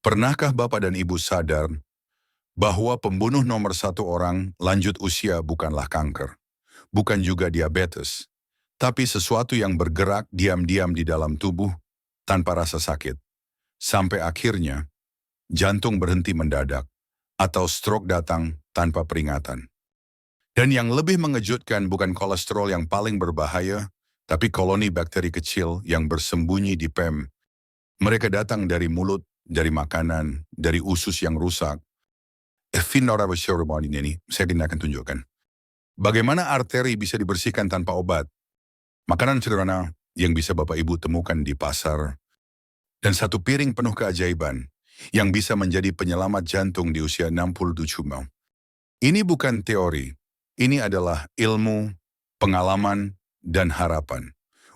Pernahkah Bapak dan Ibu sadar bahwa pembunuh nomor satu orang lanjut usia bukanlah kanker, bukan juga diabetes, tapi sesuatu yang bergerak diam-diam di dalam tubuh tanpa rasa sakit, sampai akhirnya jantung berhenti mendadak atau stroke datang tanpa peringatan. Dan yang lebih mengejutkan bukan kolesterol yang paling berbahaya, tapi koloni bakteri kecil yang bersembunyi di PEM. Mereka datang dari mulut, dari makanan, dari usus yang rusak. Ini saya tidak akan tunjukkan. Bagaimana arteri bisa dibersihkan tanpa obat? Makanan sederhana yang bisa Bapak Ibu temukan di pasar. Dan satu piring penuh keajaiban yang bisa menjadi penyelamat jantung di usia 67 tahun. Ini bukan teori, ini adalah ilmu, pengalaman, dan harapan.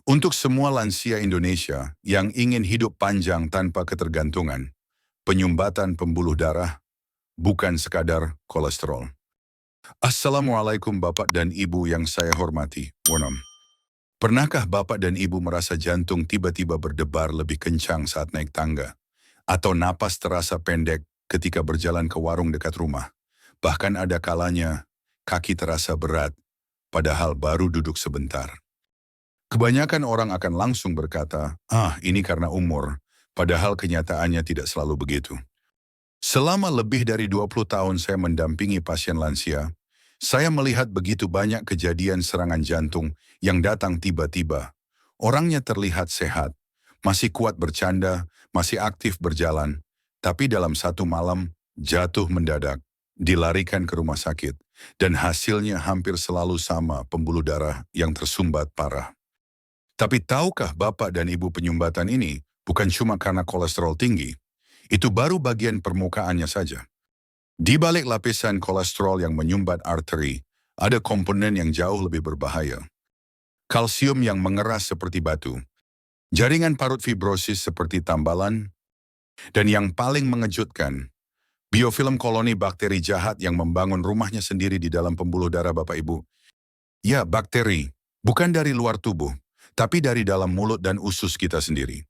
Untuk semua lansia Indonesia yang ingin hidup panjang tanpa ketergantungan, penyumbatan pembuluh darah bukan sekadar kolesterol. Assalamualaikum Bapak dan Ibu yang saya hormati. Pernahkah Bapak dan Ibu merasa jantung tiba-tiba berdebar lebih kencang saat naik tangga? Atau napas terasa pendek ketika berjalan ke warung dekat rumah? Bahkan ada kalanya kaki terasa berat, padahal baru duduk sebentar. Kebanyakan orang akan langsung berkata, ini karena umur, padahal kenyataannya tidak selalu begitu. Selama lebih dari 20 tahun saya mendampingi pasien lansia, saya melihat begitu banyak kejadian serangan jantung yang datang tiba-tiba. Orangnya terlihat sehat, masih kuat bercanda, masih aktif berjalan, tapi dalam satu malam jatuh mendadak, dilarikan ke rumah sakit, dan hasilnya hampir selalu sama, pembuluh darah yang tersumbat parah. Tapi tahukah Bapak dan Ibu penyumbatan ini bukan cuma karena kolesterol tinggi, itu baru bagian permukaannya saja. Di balik lapisan kolesterol yang menyumbat arteri, ada komponen yang jauh lebih berbahaya. Kalsium yang mengeras seperti batu, jaringan parut fibrosis seperti tambalan, dan yang paling mengejutkan, biofilm koloni bakteri jahat yang membangun rumahnya sendiri di dalam pembuluh darah Bapak Ibu. Ya, bakteri, bukan dari luar tubuh, tapi dari dalam mulut dan usus kita sendiri.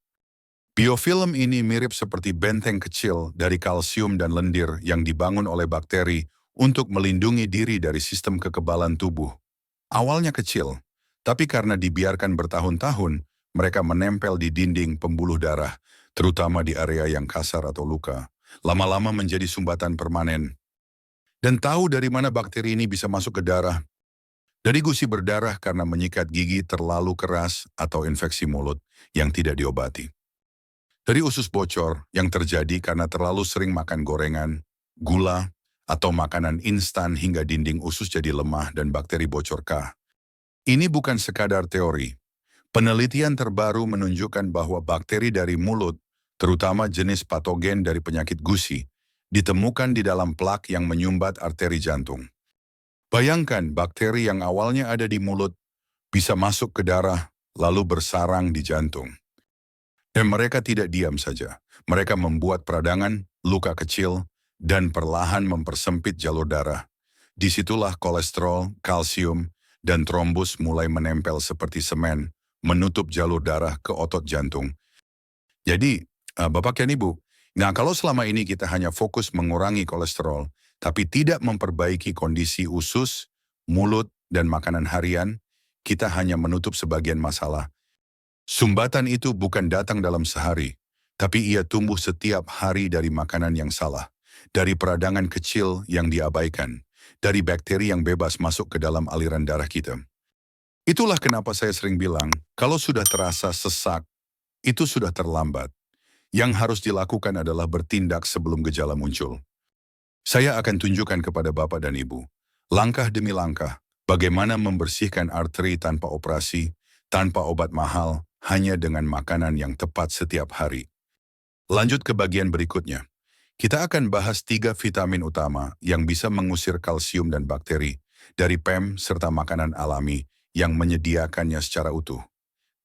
Biofilm ini mirip seperti benteng kecil dari kalsium dan lendir yang dibangun oleh bakteri untuk melindungi diri dari sistem kekebalan tubuh. Awalnya kecil, tapi karena dibiarkan bertahun-tahun, mereka menempel di dinding pembuluh darah, terutama di area yang kasar atau luka. Lama-lama menjadi sumbatan permanen. Dan tahu dari mana bakteri ini bisa masuk ke darah? Dari gusi berdarah karena menyikat gigi terlalu keras atau infeksi mulut yang tidak diobati. Dari usus bocor yang terjadi karena terlalu sering makan gorengan, gula, atau makanan instan hingga dinding usus jadi lemah dan bakteri bocorkah. Ini bukan sekadar teori. Penelitian terbaru menunjukkan bahwa bakteri dari mulut, terutama jenis patogen dari penyakit gusi, ditemukan di dalam plak yang menyumbat arteri jantung. Bayangkan bakteri yang awalnya ada di mulut bisa masuk ke darah lalu bersarang di jantung. Dan mereka tidak diam saja. Mereka membuat peradangan, luka kecil, dan perlahan mempersempit jalur darah. Disitulah kolesterol, kalsium, dan trombus mulai menempel seperti semen, menutup jalur darah ke otot jantung. Jadi, Bapak dan Ibu, kalau selama ini kita hanya fokus mengurangi kolesterol, tapi tidak memperbaiki kondisi usus, mulut, dan makanan harian, kita hanya menutup sebagian masalah. Sumbatan itu bukan datang dalam sehari, tapi ia tumbuh setiap hari dari makanan yang salah, dari peradangan kecil yang diabaikan, dari bakteri yang bebas masuk ke dalam aliran darah kita. Itulah kenapa saya sering bilang, kalau sudah terasa sesak, itu sudah terlambat. Yang harus dilakukan adalah bertindak sebelum gejala muncul. Saya akan tunjukkan kepada Bapak dan Ibu, langkah demi langkah, bagaimana membersihkan arteri tanpa operasi, tanpa obat mahal, hanya dengan makanan yang tepat setiap hari. Lanjut ke bagian berikutnya. Kita akan bahas 3 vitamin utama yang bisa mengusir kalsium dan bakteri dari PEM serta makanan alami yang menyediakannya secara utuh.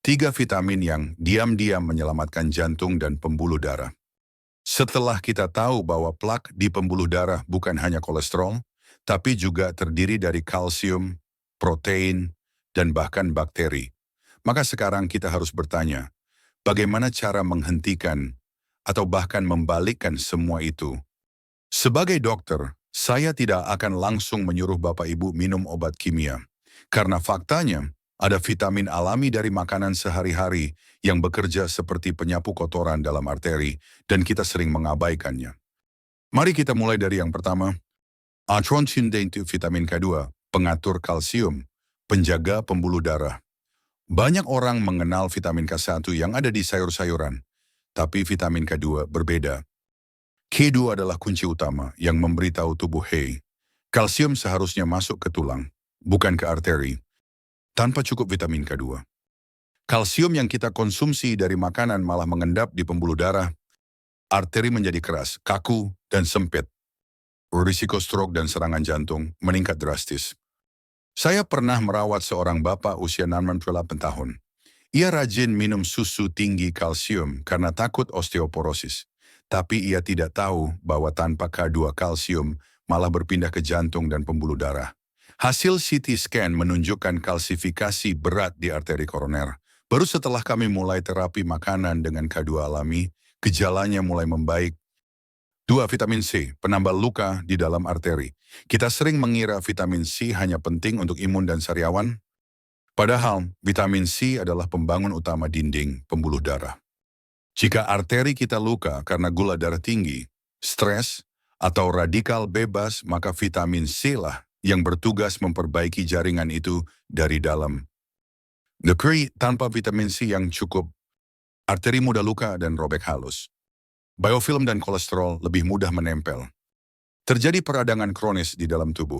3 vitamin yang diam-diam menyelamatkan jantung dan pembuluh darah. Setelah kita tahu bahwa plak di pembuluh darah bukan hanya kolesterol, tapi juga terdiri dari kalsium, protein, dan bahkan bakteri. Maka sekarang kita harus bertanya, bagaimana cara menghentikan atau bahkan membalikkan semua itu. Sebagai dokter, saya tidak akan langsung menyuruh Bapak Ibu minum obat kimia. Karena faktanya, ada vitamin alami dari makanan sehari-hari yang bekerja seperti penyapu kotoran dalam arteri dan kita sering mengabaikannya. Mari kita mulai dari yang pertama. Atronsin itu vitamin K2, pengatur kalsium, penjaga pembuluh darah. Banyak orang mengenal vitamin K1 yang ada di sayur-sayuran, tapi vitamin K2 berbeda. K2 adalah kunci utama yang memberitahu tubuh, hey, kalsium seharusnya masuk ke tulang, bukan ke arteri. Tanpa cukup vitamin K2, kalsium yang kita konsumsi dari makanan malah mengendap di pembuluh darah. Arteri menjadi keras, kaku, dan sempit. Risiko stroke dan serangan jantung meningkat drastis. Saya pernah merawat seorang bapak usia 68 tahun. Ia rajin minum susu tinggi kalsium karena takut osteoporosis. Tapi ia tidak tahu bahwa tanpa K2 kalsium malah berpindah ke jantung dan pembuluh darah. Hasil CT scan menunjukkan kalsifikasi berat di arteri koroner. Baru setelah kami mulai terapi makanan dengan K2 alami, gejalanya mulai membaik. 2. Vitamin C, penambal luka di dalam arteri. Kita sering mengira vitamin C hanya penting untuk imun dan sariawan. Padahal, vitamin C adalah pembangun utama dinding pembuluh darah. Jika arteri kita luka karena gula darah tinggi, stres, atau radikal bebas, maka vitamin C lah yang bertugas memperbaiki jaringan itu dari dalam. Tanpa vitamin C yang cukup, arteri mudah luka dan robek halus. Biofilm dan kolesterol lebih mudah menempel. Terjadi peradangan kronis di dalam tubuh.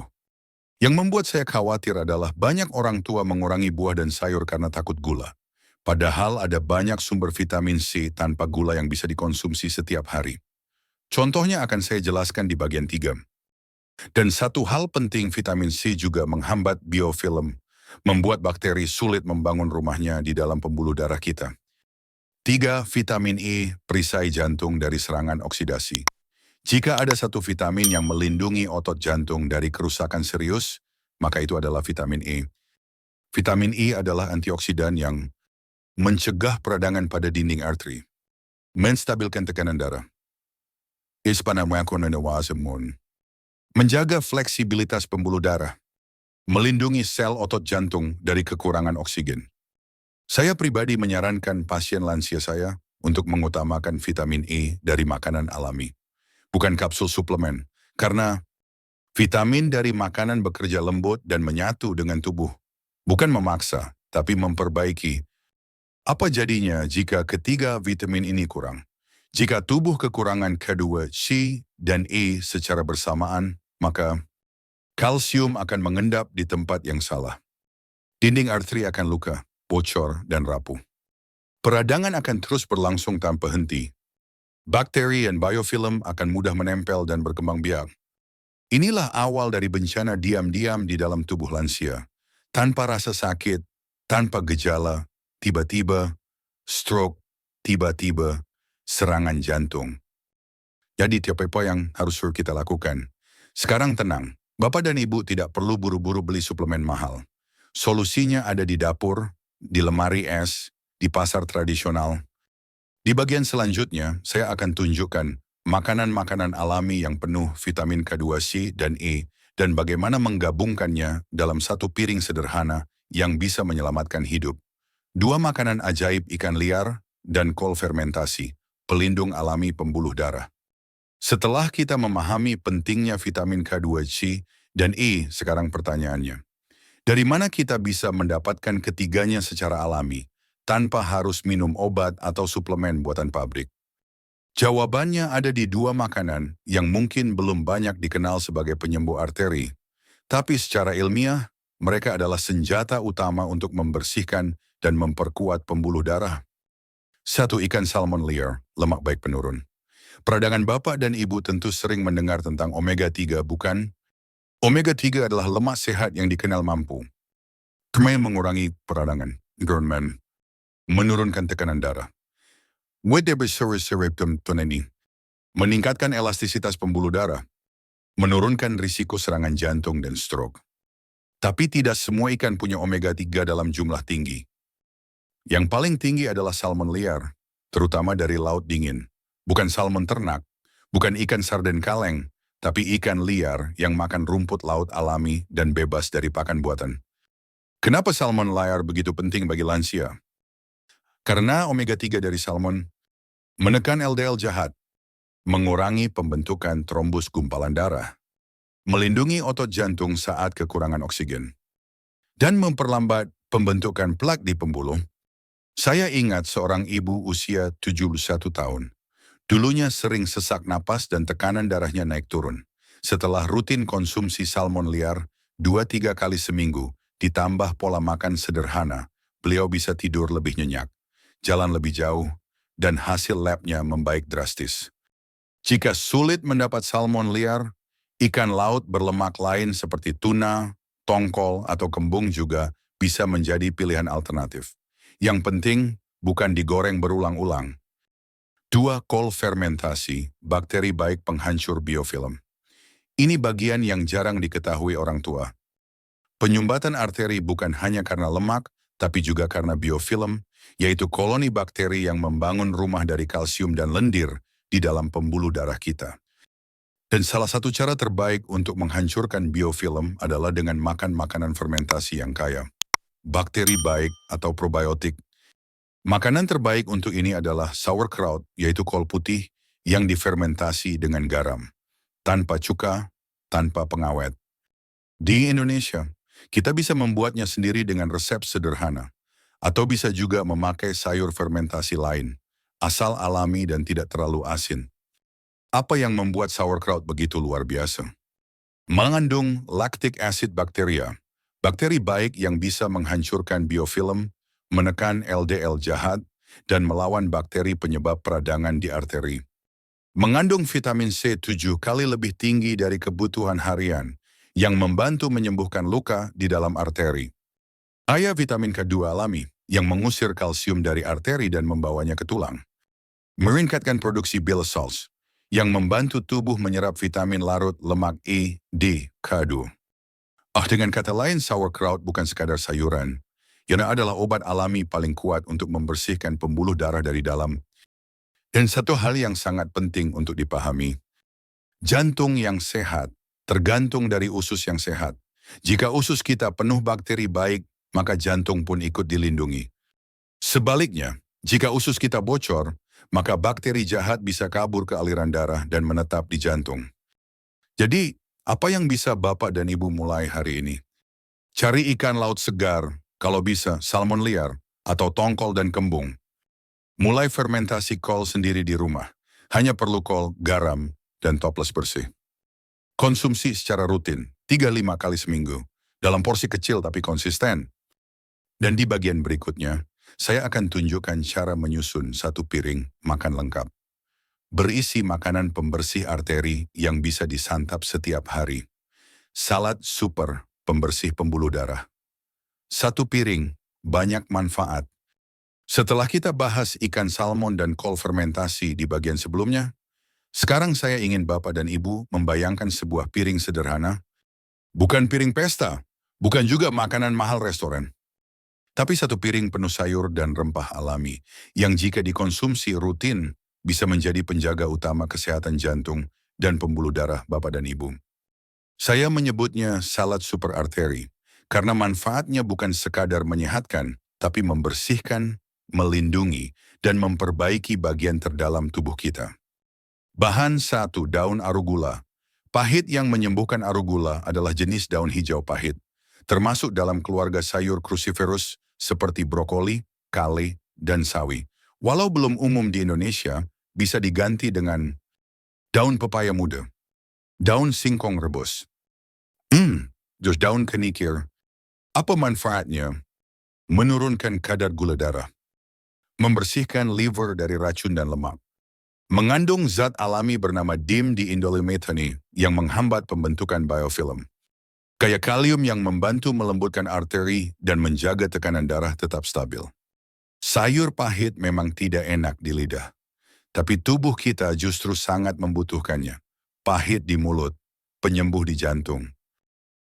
Yang membuat saya khawatir adalah banyak orang tua mengurangi buah dan sayur karena takut gula. Padahal ada banyak sumber vitamin C tanpa gula yang bisa dikonsumsi setiap hari. Contohnya akan saya jelaskan di bagian 3. Dan satu hal penting, vitamin C juga menghambat biofilm, membuat bakteri sulit membangun rumahnya di dalam pembuluh darah kita. 3. Vitamin E, perisai jantung dari serangan oksidasi. Jika ada satu vitamin yang melindungi otot jantung dari kerusakan serius, maka itu adalah vitamin E. Vitamin E adalah antioksidan yang mencegah peradangan pada dinding arteri, menstabilkan tekanan darah, menjaga fleksibilitas pembuluh darah, melindungi sel otot jantung dari kekurangan oksigen. Saya pribadi menyarankan pasien lansia saya untuk mengutamakan vitamin E dari makanan alami, bukan kapsul suplemen, karena vitamin dari makanan bekerja lembut dan menyatu dengan tubuh, bukan memaksa, tapi memperbaiki. Apa jadinya jika ketiga vitamin ini kurang? Jika tubuh kekurangan K2, C, dan E secara bersamaan, maka kalsium akan mengendap di tempat yang salah. Dinding arteri akan luka, bocor, dan rapuh. Peradangan akan terus berlangsung tanpa henti. Bakteri dan biofilm akan mudah menempel dan berkembang biak. Inilah awal dari bencana diam-diam di dalam tubuh lansia. Tanpa rasa sakit, tanpa gejala, tiba-tiba stroke, tiba-tiba serangan jantung. Jadi apa yang harus kita lakukan? Sekarang tenang, Bapak dan Ibu tidak perlu buru-buru beli suplemen mahal. Solusinya ada di dapur, di lemari es, di pasar tradisional. Di bagian selanjutnya, saya akan tunjukkan makanan-makanan alami yang penuh vitamin K2C dan E, dan bagaimana menggabungkannya dalam satu piring sederhana yang bisa menyelamatkan hidup. 2 makanan ajaib, ikan liar dan kol fermentasi, pelindung alami pembuluh darah. Setelah kita memahami pentingnya vitamin K2C dan E, sekarang pertanyaannya, dari mana kita bisa mendapatkan ketiganya secara alami, tanpa harus minum obat atau suplemen buatan pabrik? Jawabannya ada di 2 makanan yang mungkin belum banyak dikenal sebagai penyembuh arteri, tapi secara ilmiah, mereka adalah senjata utama untuk membersihkan dan memperkuat pembuluh darah. 1. Ikan salmon liar, lemak baik penurun. Peradangan Bapak dan Ibu tentu sering mendengar tentang omega 3, bukan? Omega 3 adalah lemak sehat yang dikenal mampu mengurangi peradangan, menurunkan tekanan darah, meningkatkan elastisitas pembuluh darah, menurunkan risiko serangan jantung dan stroke. Tapi tidak semua ikan punya omega 3 dalam jumlah tinggi. Yang paling tinggi adalah salmon liar, terutama dari laut dingin. Bukan salmon ternak, bukan ikan sarden kaleng, tapi ikan liar yang makan rumput laut alami dan bebas dari pakan buatan. Kenapa salmon liar begitu penting bagi lansia? Karena omega 3 dari salmon menekan LDL jahat, mengurangi pembentukan trombus gumpalan darah, melindungi otot jantung saat kekurangan oksigen, dan memperlambat pembentukan plak di pembuluh. Saya ingat seorang ibu usia 71 tahun. Dulunya sering sesak napas dan tekanan darahnya naik turun. Setelah rutin konsumsi salmon liar 2-3 kali seminggu, ditambah pola makan sederhana, beliau bisa tidur lebih nyenyak, jalan lebih jauh, dan hasil labnya membaik drastis. Jika sulit mendapat salmon liar, ikan laut berlemak lain seperti tuna, tongkol, atau kembung juga bisa menjadi pilihan alternatif. Yang penting bukan digoreng berulang-ulang. 2. Kol fermentasi, bakteri baik penghancur biofilm. Ini bagian yang jarang diketahui orang tua. Penyumbatan arteri bukan hanya karena lemak, tapi juga karena biofilm, yaitu koloni bakteri yang membangun rumah dari kalsium dan lendir di dalam pembuluh darah kita. Dan salah satu cara terbaik untuk menghancurkan biofilm adalah dengan makan makanan fermentasi yang kaya bakteri baik atau probiotik. Makanan terbaik untuk ini adalah sauerkraut, yaitu kol putih yang difermentasi dengan garam, tanpa cuka, tanpa pengawet. Di Indonesia, kita bisa membuatnya sendiri dengan resep sederhana, atau bisa juga memakai sayur fermentasi lain, asal alami dan tidak terlalu asin. Apa yang membuat sauerkraut begitu luar biasa? Mengandung lactic acid bacteria, bakteri baik yang bisa menghancurkan biofilm, menekan LDL jahat, dan melawan bakteri penyebab peradangan di arteri. Mengandung vitamin C 7 kali lebih tinggi dari kebutuhan harian, yang membantu menyembuhkan luka di dalam arteri. Kaya vitamin K2 alami, yang mengusir kalsium dari arteri dan membawanya ke tulang. Meningkatkan produksi bile salts, yang membantu tubuh menyerap vitamin larut lemak E, D, K2. Dengan kata lain, sauerkraut bukan sekadar sayuran. Ia adalah obat alami paling kuat untuk membersihkan pembuluh darah dari dalam. Dan satu hal yang sangat penting untuk dipahami, jantung yang sehat tergantung dari usus yang sehat. Jika usus kita penuh bakteri baik, maka jantung pun ikut dilindungi. Sebaliknya, jika usus kita bocor, maka bakteri jahat bisa kabur ke aliran darah dan menetap di jantung. Jadi, apa yang bisa Bapak dan Ibu mulai hari ini? Cari ikan laut segar, kalau bisa salmon liar, atau tongkol dan kembung. Mulai fermentasi kol sendiri di rumah. Hanya perlu kol, garam, dan toples bersih. Konsumsi secara rutin, 3-5 kali seminggu. Dalam porsi kecil tapi konsisten. Dan di bagian berikutnya, saya akan tunjukkan cara menyusun satu piring makan lengkap. Berisi makanan pembersih arteri yang bisa disantap setiap hari. Salad super pembersih pembuluh darah. Satu piring, banyak manfaat. Setelah kita bahas ikan salmon dan kol fermentasi di bagian sebelumnya, sekarang saya ingin Bapak dan Ibu membayangkan sebuah piring sederhana. Bukan piring pesta, bukan juga makanan mahal restoran. Tapi satu piring penuh sayur dan rempah alami, yang jika dikonsumsi rutin, bisa menjadi penjaga utama kesehatan jantung dan pembuluh darah Bapak dan Ibu. Saya menyebutnya salad super arteri. Karena manfaatnya bukan sekadar menyehatkan, tapi membersihkan, melindungi, dan memperbaiki bagian terdalam tubuh kita. Bahan 1. Daun arugula. Pahit yang menyembuhkan arugula adalah jenis daun hijau pahit, termasuk dalam keluarga sayur cruciferous seperti brokoli, kale, dan sawi. Walau belum umum di Indonesia, bisa diganti dengan daun pepaya muda, daun singkong rebus, terus daun kenikir. Apa manfaatnya? Menurunkan kadar gula darah, membersihkan liver dari racun dan lemak, mengandung zat alami bernama dimethylmethane yang menghambat pembentukan biofilm, kaya kalium yang membantu melembutkan arteri dan menjaga tekanan darah tetap stabil. Sayur pahit memang tidak enak di lidah, tapi tubuh kita justru sangat membutuhkannya. Pahit di mulut, penyembuh di jantung.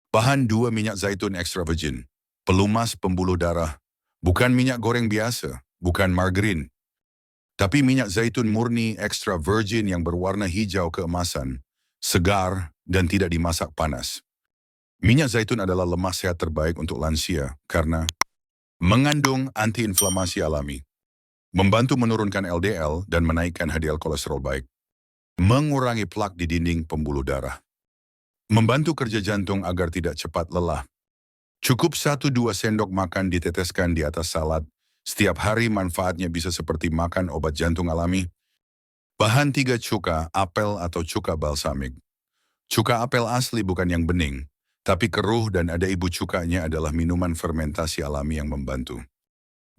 Bahan 2. Minyak zaitun extra virgin. Pelumas pembuluh darah. Bukan minyak goreng biasa, bukan margarin. Tapi minyak zaitun murni extra virgin yang berwarna hijau keemasan, segar, dan tidak dimasak panas. Minyak zaitun adalah lemak sehat terbaik untuk lansia karena mengandung antiinflamasi alami, membantu menurunkan LDL dan menaikkan HDL kolesterol baik, mengurangi plak di dinding pembuluh darah, membantu kerja jantung agar tidak cepat lelah. Cukup 1-2 sendok makan diteteskan di atas salad. Setiap hari manfaatnya bisa seperti makan obat jantung alami. Bahan 3 cuka, apel atau cuka balsamik. Cuka apel asli bukan yang bening, tapi keruh dan ada ibu cukanya adalah minuman fermentasi alami yang membantu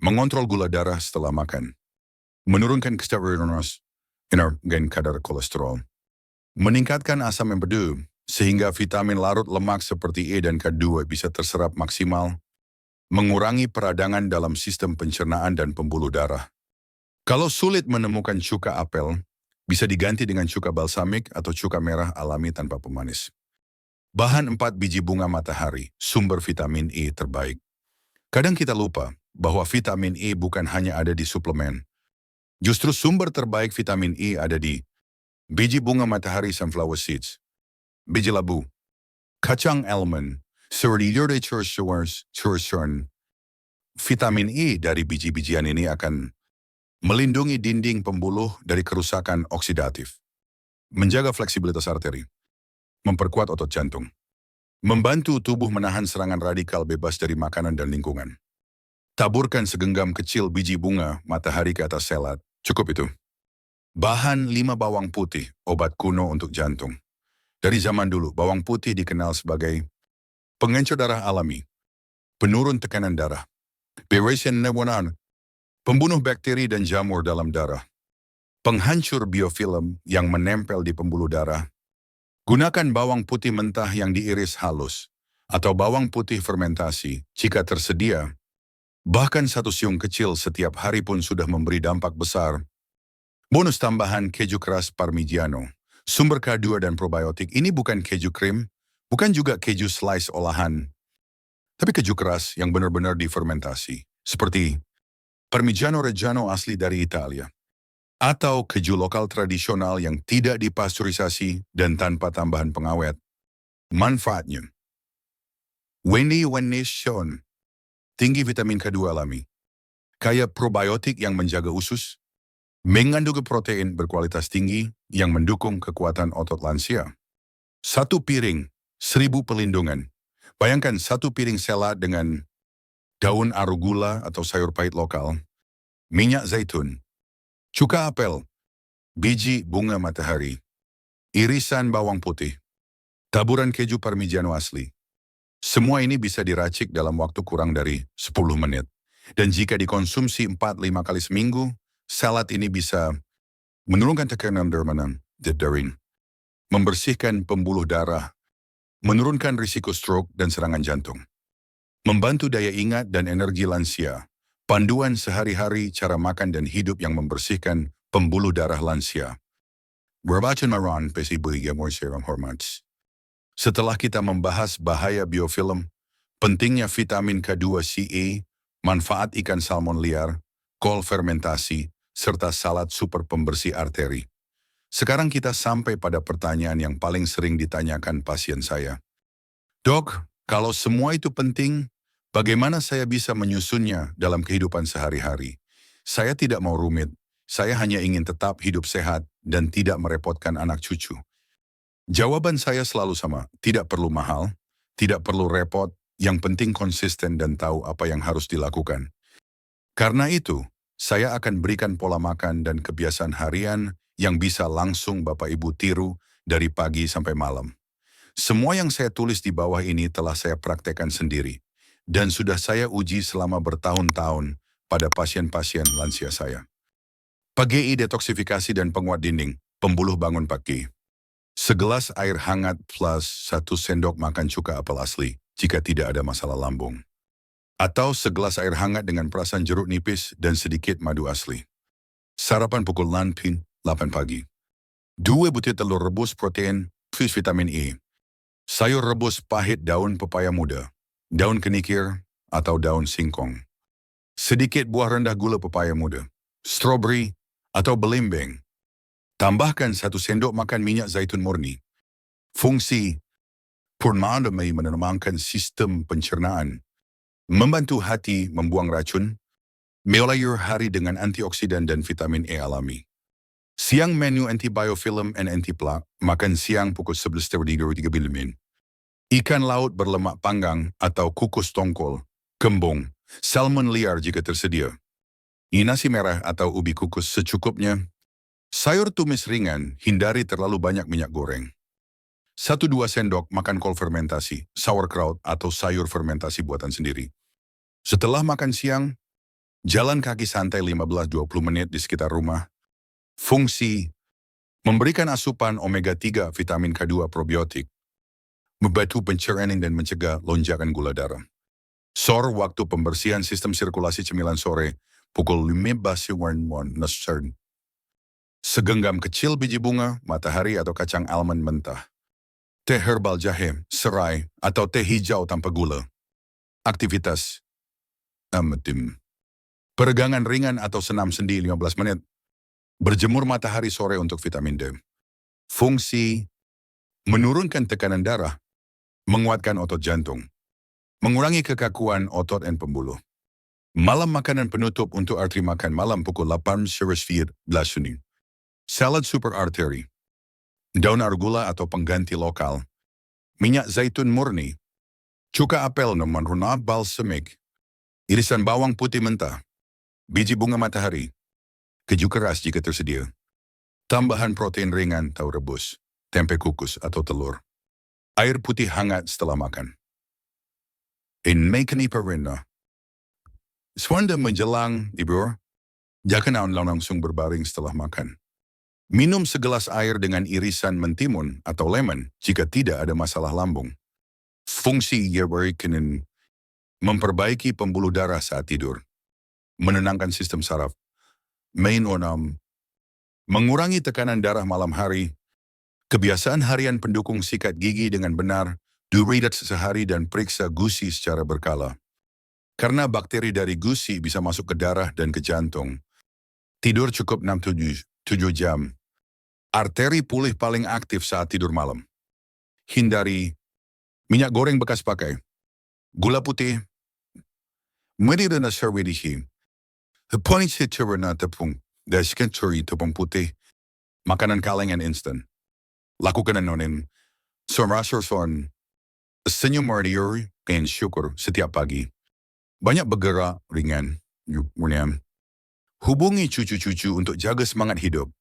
mengontrol gula darah setelah makan, menurunkan kadar kolesterol, meningkatkan asam empedu, sehingga vitamin larut lemak seperti E dan K2 bisa terserap maksimal, mengurangi peradangan dalam sistem pencernaan dan pembuluh darah. Kalau sulit menemukan cuka apel, bisa diganti dengan cuka balsamik atau cuka merah alami tanpa pemanis. Bahan 4 biji bunga matahari, sumber vitamin E terbaik. Kadang kita lupa bahwa vitamin E bukan hanya ada di suplemen. Justru sumber terbaik vitamin E ada di biji bunga matahari sunflower seeds, biji labu, kacang almond, vitamin E dari biji-bijian ini akan melindungi dinding pembuluh dari kerusakan oksidatif, menjaga fleksibilitas arteri, memperkuat otot jantung, membantu tubuh menahan serangan radikal bebas dari makanan dan lingkungan. Taburkan segenggam kecil biji bunga matahari ke atas salad, cukup itu. Bahan 5 bawang putih, obat kuno untuk jantung. Dari zaman dulu, bawang putih dikenal sebagai pengencer darah alami, penurun tekanan darah, pembunuh bakteri dan jamur dalam darah, penghancur biofilm yang menempel di pembuluh darah. Gunakan bawang putih mentah yang diiris halus, atau bawang putih fermentasi jika tersedia. Bahkan 1 siung kecil setiap hari pun sudah memberi dampak besar. Bonus tambahan keju keras Parmigiano, sumber K2 dan probiotik. Ini bukan keju krim, bukan juga keju slice olahan, tapi keju keras yang benar-benar difermentasi, seperti Parmigiano Reggiano asli dari Italia, atau keju lokal tradisional yang tidak dipasteurisasi dan tanpa tambahan pengawet. Manfaatnya: tinggi vitamin K2 alami, kaya probiotik yang menjaga usus, mengandung protein berkualitas tinggi yang mendukung kekuatan otot lansia. 1 piring, 1000 pelindungan. Bayangkan 1 piring salad dengan daun arugula atau sayur pahit lokal, minyak zaitun, cuka apel, biji bunga matahari, irisan bawang putih, taburan keju Parmigiano asli. Semua ini bisa diracik dalam waktu kurang dari 10 menit. Dan jika dikonsumsi 4-5 kali seminggu, salad ini bisa menurunkan tekanan darah, membersihkan pembuluh darah, menurunkan risiko stroke dan serangan jantung, membantu daya ingat dan energi lansia, panduan sehari-hari cara makan dan hidup yang membersihkan pembuluh darah lansia. Setelah kita membahas bahaya biofilm, pentingnya vitamin K2CA, manfaat ikan salmon liar, kol fermentasi, serta salad super pembersih arteri. Sekarang kita sampai pada pertanyaan yang paling sering ditanyakan pasien saya. Dok, kalau semua itu penting, bagaimana saya bisa menyusunnya dalam kehidupan sehari-hari? Saya tidak mau rumit, saya hanya ingin tetap hidup sehat dan tidak merepotkan anak cucu. Jawaban saya selalu sama, tidak perlu mahal, tidak perlu repot, yang penting konsisten dan tahu apa yang harus dilakukan. Karena itu, saya akan berikan pola makan dan kebiasaan harian yang bisa langsung Bapak Ibu tiru dari pagi sampai malam. Semua yang saya tulis di bawah ini telah saya praktekkan sendiri, dan sudah saya uji selama bertahun-tahun pada pasien-pasien lansia saya. PGI detoksifikasi dan penguat dinding, pembuluh bangun pagi. Segelas air hangat plus 1 sendok makan cuka apel asli jika tidak ada masalah lambung. Atau segelas air hangat dengan perasan jeruk nipis dan sedikit madu asli. Sarapan pukul 8 pagi. 2 butir telur rebus protein plus vitamin E. Sayur rebus pahit daun pepaya muda, daun kenikir, atau daun singkong. Sedikit buah rendah gula pepaya muda. Strawberry atau belimbing. Tambahkan 1 sendok makan minyak zaitun murni. Fungsi purnamai menenangkan sistem pencernaan, membantu hati membuang racun, memulai hari dengan antioksidan dan vitamin E alami. Siang menu anti-biofilm and anti-plaque, makan siang pukul 11.30 min. Ikan laut berlemak panggang atau kukus tongkol, kembung, salmon liar jika tersedia. Nasi merah atau ubi kukus secukupnya. Sayur tumis ringan, hindari terlalu banyak minyak goreng. 1-2 sendok makan kol fermentasi, sauerkraut atau sayur fermentasi buatan sendiri. Setelah makan siang, jalan kaki santai 15-20 menit di sekitar rumah. Fungsi memberikan asupan omega-3 vitamin K2 probiotik, membantu pencernaan dan mencegah lonjakan gula darah. Sore waktu pembersihan sistem sirkulasi cemilan sore, pukul 15 nasr. Segenggam kecil biji bunga, matahari atau kacang almond mentah. Teh herbal jahe, serai, atau teh hijau tanpa gula. Aktivitas amatim. Peregangan ringan atau senam sendi 15 menit. Berjemur matahari sore untuk vitamin D. Fungsi menurunkan tekanan darah, menguatkan otot jantung, mengurangi kekakuan otot dan pembuluh. Malam makanan penutup untuk arteri makan malam pukul 8.14 Sunni. Salad super arteri. Daun argula atau pengganti lokal. Minyak zaitun murni. Cuka apel nomor balsamic. Irisan bawang putih mentah. Biji bunga matahari. Keju keras jika tersedia. Tambahan protein ringan atau rebus. Tempe kukus atau telur. Air putih hangat setelah makan. In makan iparina. Swanda menjelang, ibu. Jangan langsung berbaring setelah makan. Minum segelas air dengan irisan mentimun atau lemon jika tidak ada masalah lambung. Fungsi yerberikinin memperbaiki pembuluh darah saat tidur. Menenangkan sistem saraf. Main onam. Mengurangi tekanan darah malam hari. Kebiasaan harian pendukung sikat gigi dengan benar. Duridat sehari dan periksa gusi secara berkala. Karena bakteri dari gusi bisa masuk ke darah dan ke jantung. Tidur cukup 6-7 jam. Arteri pulih paling aktif saat tidur malam. Hindari minyak goreng bekas pakai. Gula putih. Medi dan serwedihi. Heponis heterana tepung. Daskan curi tepung putih. Makanan kaleng and instant. Lakukan anonim. Sormasorson. Senyum mardiori. Dan syukur setiap pagi. Banyak bergerak ringan. Hubungi cucu-cucu untuk jaga semangat hidup.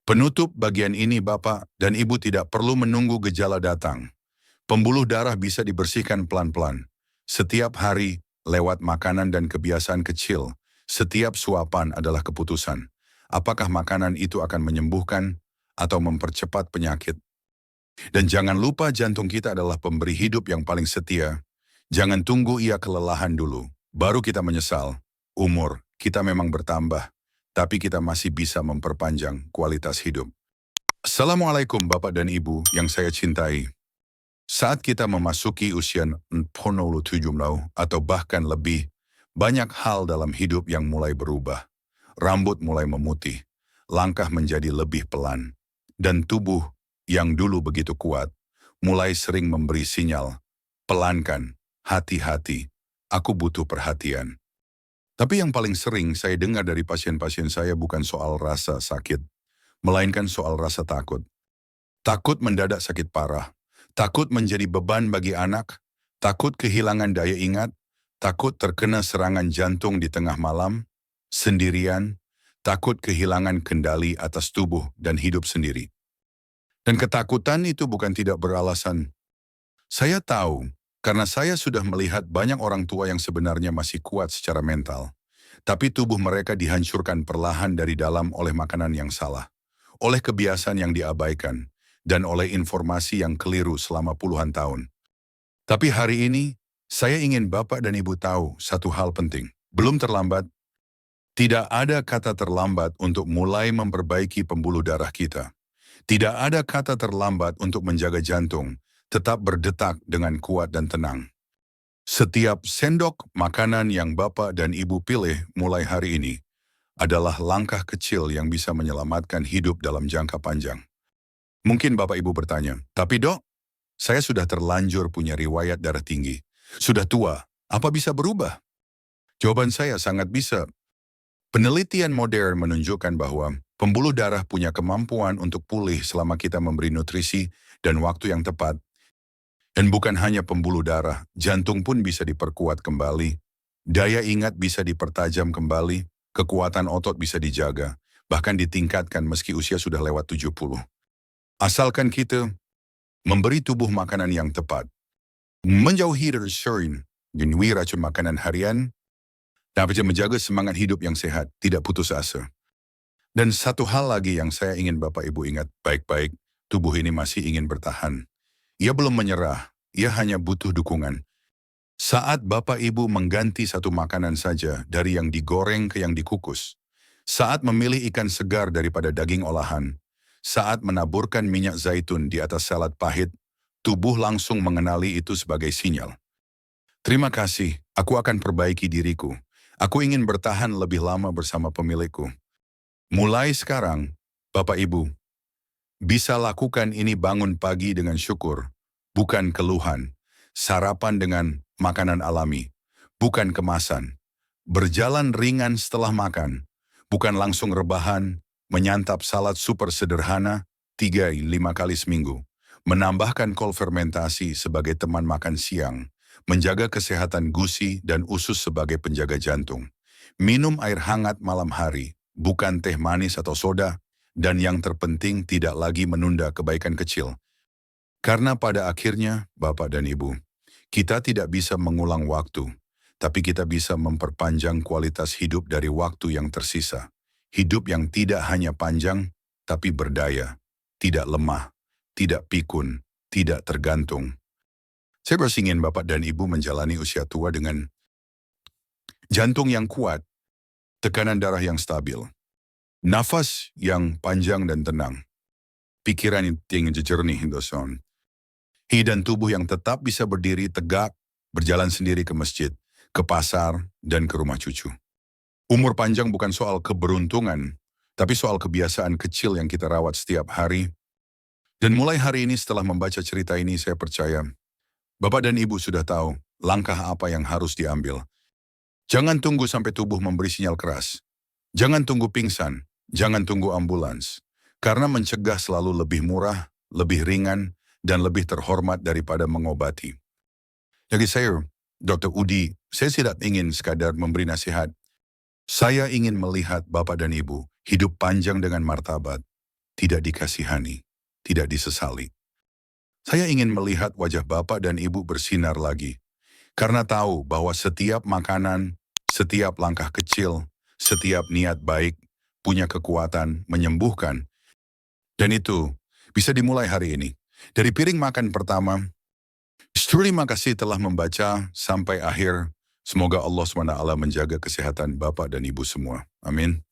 Penutup bagian ini Bapak dan Ibu tidak perlu menunggu gejala datang. Pembuluh darah bisa dibersihkan pelan-pelan. Setiap hari, lewat makanan dan kebiasaan kecil, setiap suapan adalah keputusan. Apakah makanan itu akan menyembuhkan atau mempercepat penyakit? Dan jangan lupa jantung kita adalah pemberi hidup yang paling setia. Jangan tunggu ia kelelahan dulu, baru kita menyesal. Umur kita memang bertambah. Tapi kita masih bisa memperpanjang kualitas hidup. Assalamualaikum Bapak dan Ibu yang saya cintai. Saat kita memasuki usia 47 atau bahkan lebih, banyak hal dalam hidup yang mulai berubah. Rambut mulai memutih, langkah menjadi lebih pelan, dan tubuh yang dulu begitu kuat, mulai sering memberi sinyal, pelankan, hati-hati, aku butuh perhatian. Tapi yang paling sering saya dengar dari pasien-pasien saya bukan soal rasa sakit, melainkan soal rasa takut. Takut mendadak sakit parah, takut menjadi beban bagi anak, takut kehilangan daya ingat, takut terkena serangan jantung di tengah malam, sendirian, takut kehilangan kendali atas tubuh dan hidup sendiri. Dan ketakutan itu bukan tidak beralasan. Saya tahu, karena saya sudah melihat banyak orang tua yang sebenarnya masih kuat secara mental. Tapi tubuh mereka dihancurkan perlahan dari dalam oleh makanan yang salah, oleh kebiasaan yang diabaikan, dan oleh informasi yang keliru selama puluhan tahun. Tapi hari ini, saya ingin Bapak dan Ibu tahu satu hal penting. Belum terlambat. Tidak ada kata terlambat untuk mulai memperbaiki pembuluh darah kita. Tidak ada kata terlambat untuk menjaga jantung tetap berdetak dengan kuat dan tenang. Setiap sendok makanan yang Bapak dan Ibu pilih mulai hari ini adalah langkah kecil yang bisa menyelamatkan hidup dalam jangka panjang. Mungkin Bapak Ibu bertanya, tapi dok, saya sudah terlanjur punya riwayat darah tinggi. Sudah tua, apa bisa berubah? Jawaban saya sangat bisa. Penelitian modern menunjukkan bahwa pembuluh darah punya kemampuan untuk pulih selama kita memberi nutrisi dan waktu yang tepat. Dan bukan hanya pembuluh darah, jantung pun bisa diperkuat kembali. Daya ingat bisa dipertajam kembali, kekuatan otot bisa dijaga, bahkan ditingkatkan meski usia sudah lewat 70. Asalkan kita memberi tubuh makanan yang tepat, menjauhi dari sering, jenuhi racun makanan harian, dapat menjaga semangat hidup yang sehat, tidak putus asa. Dan satu hal lagi yang saya ingin Bapak Ibu ingat baik-baik, tubuh ini masih ingin bertahan. Ia belum menyerah, ia hanya butuh dukungan. Saat Bapak Ibu mengganti satu makanan saja dari yang digoreng ke yang dikukus, saat memilih ikan segar daripada daging olahan, saat menaburkan minyak zaitun di atas salad pahit, tubuh langsung mengenali itu sebagai sinyal. Terima kasih, aku akan perbaiki diriku. Aku ingin bertahan lebih lama bersama pemilikku. Mulai sekarang, Bapak Ibu, bisa lakukan ini bangun pagi dengan syukur, bukan keluhan. Sarapan dengan makanan alami, bukan kemasan. Berjalan ringan setelah makan, bukan langsung rebahan, menyantap salad super sederhana 3-5 kali seminggu. Menambahkan kol fermentasi sebagai teman makan siang, menjaga kesehatan gusi dan usus sebagai penjaga jantung. Minum air hangat malam hari, bukan teh manis atau soda, dan yang terpenting tidak lagi menunda kebaikan kecil. Karena pada akhirnya, Bapak dan Ibu, kita tidak bisa mengulang waktu, tapi kita bisa memperpanjang kualitas hidup dari waktu yang tersisa. Hidup yang tidak hanya panjang, tapi berdaya, tidak lemah, tidak pikun, tidak tergantung. Saya bersingin Bapak dan Ibu menjalani usia tua dengan jantung yang kuat, tekanan darah yang stabil, nafas yang panjang dan tenang, pikiran yang jernih, doson. Dan tubuh yang tetap bisa berdiri tegak, berjalan sendiri ke masjid, ke pasar, dan ke rumah cucu. Umur panjang bukan soal keberuntungan, tapi soal kebiasaan kecil yang kita rawat setiap hari. Dan mulai hari ini setelah membaca cerita ini, saya percaya, Bapak dan Ibu sudah tahu langkah apa yang harus diambil. Jangan tunggu sampai tubuh memberi sinyal keras. Jangan tunggu pingsan, jangan tunggu ambulans. Karena mencegah selalu lebih murah, lebih ringan, dan lebih terhormat daripada mengobati. Jadi saya, Dr. Udi, saya tidak ingin sekadar memberi nasihat. Saya ingin melihat Bapak dan Ibu hidup panjang dengan martabat, tidak dikasihani, tidak disesali. Saya ingin melihat wajah Bapak dan Ibu bersinar lagi, karena tahu bahwa setiap makanan, setiap langkah kecil, setiap niat baik, punya kekuatan menyembuhkan. Dan itu bisa dimulai hari ini. Dari piring makan pertama, terima kasih telah membaca sampai akhir. Semoga Allah SWT menjaga kesehatan Bapak dan Ibu semua. Amin.